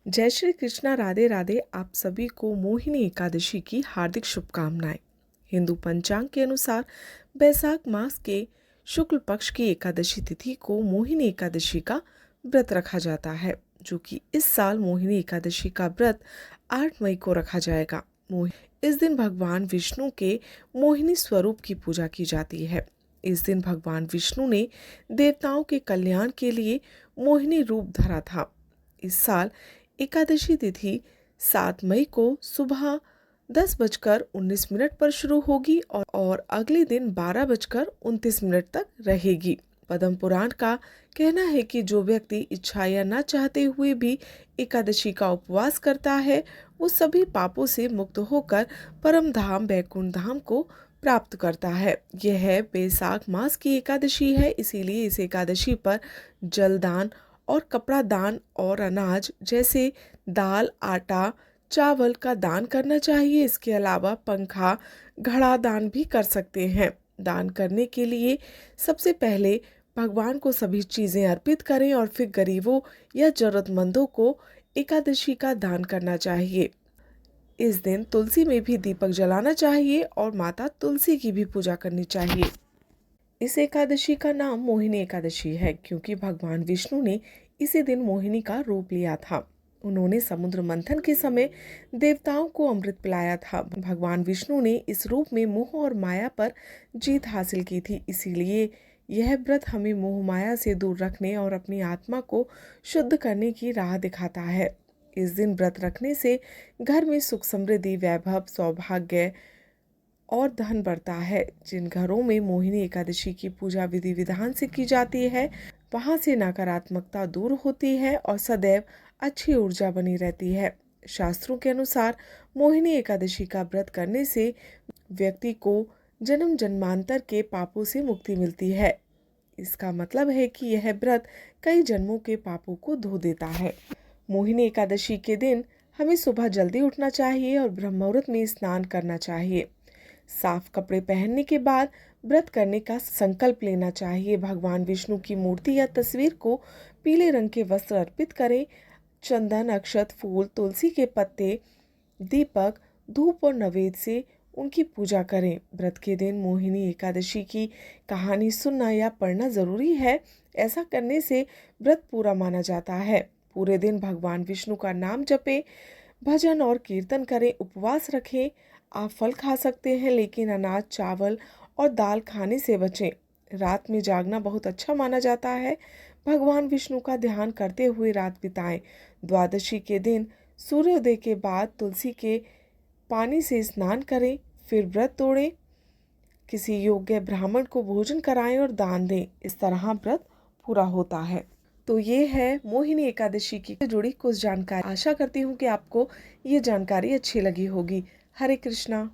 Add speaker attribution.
Speaker 1: जय श्री कृष्णा, राधे राधे। आप सभी को मोहिनी एकादशी की हार्दिक शुभकामनाएं। हिंदू पंचांग के अनुसार बैसाख मास के शुक्ल पक्ष की एकादशी तिथि को मोहिनी एकादशी का व्रत रखा जाता है, जो कि इस साल मोहिनी एकादशी का व्रत 8 मई को रखा जाएगा। इस दिन भगवान विष्णु के मोहिनी स्वरूप की पूजा की जाती है। इस दिन भगवान विष्णु ने देवताओं के कल्याण के लिए मोहिनी रूप धरा था। इस साल एकादशी तिथि 7 मई को सुबह 10:19 पर शुरू होगी और अगले दिन 12:29 तक रहेगी। पद्म पुराण का कहना है कि जो व्यक्ति इच्छा या न चाहते हुए भी एकादशी का उपवास करता है, वो सभी पापों से मुक्त होकर परम धाम बैकुंठ धाम को प्राप्त करता है। यह बैसाख मास की एकादशी है, इसीलिए इस एकादशी पर जलदान और कपड़ा दान और अनाज जैसे दाल, आटा, चावल का दान करना चाहिए। इसके अलावा पंखा, घड़ा दान भी कर सकते हैं। दान करने के लिए सबसे पहले भगवान को सभी चीज़ें अर्पित करें और फिर गरीबों या जरूरतमंदों को एकादशी का दान करना चाहिए। इस दिन तुलसी में भी दीपक जलाना चाहिए और माता तुलसी की भी पूजा करनी चाहिए। इस एकादशी का नाम मोहिनी एकादशी है क्योंकि भगवान विष्णु ने इसी दिन मोहिनी का रूप लिया था। उन्होंने समुद्र मंथन के समय देवताओं को अमृत पिलाया था। भगवान विष्णु ने इस रूप में मोह और माया पर जीत हासिल की थी। इसीलिए यह व्रत हमें मोह माया से दूर रखने और अपनी आत्मा को शुद्ध करने की राह दिखाता है। इस दिन व्रत रखने से घर में सुख, समृद्धि, वैभव, सौभाग्य और धन बढ़ता है। जिन घरों में मोहिनी एकादशी की पूजा विधि विधान से की जाती है, वहां से नकारात्मकता दूर होती है और सदैव अच्छी ऊर्जा बनी रहती है। शास्त्रों के अनुसार मोहिनी एकादशी का व्रत करने से व्यक्ति को जन्म जन्मांतर के पापों से मुक्ति मिलती है। इसका मतलब है कि यह व्रत कई जन्मों के पापों को धो देता है। मोहिनी एकादशी के दिन हमें सुबह जल्दी उठना चाहिए और ब्रह्म मुहूर्त में स्नान करना चाहिए। साफ कपड़े पहनने के बाद व्रत करने का संकल्प लेना चाहिए। भगवान विष्णु की मूर्ति या तस्वीर को पीले रंग के वस्त्र अर्पित करें। चंदन, अक्षत, फूल, तुलसी के पत्ते, दीपक, धूप और नवेद से उनकी पूजा करें। व्रत के दिन मोहिनी एकादशी की कहानी सुनना या पढ़ना जरूरी है। ऐसा करने से व्रत पूरा माना जाता है। पूरे दिन भगवान विष्णु का नाम जपें, भजन और कीर्तन करें, उपवास रखें। आप फल खा सकते हैं, लेकिन अनाज, चावल और दाल खाने से बचें। रात में जागना बहुत अच्छा माना जाता है। भगवान विष्णु का ध्यान करते हुए रात बिताएं। द्वादशी के दिन सूर्योदय के बाद तुलसी के पानी से स्नान करें, फिर व्रत तोड़ें। किसी योग्य ब्राह्मण को भोजन कराएं और दान दें। इस तरह व्रत पूरा होता है। तो ये है मोहिनी एकादशी की जुड़ी कुछ जानकारी। आशा करती हूँ कि आपको ये जानकारी अच्छी लगी होगी। हरे कृष्णा।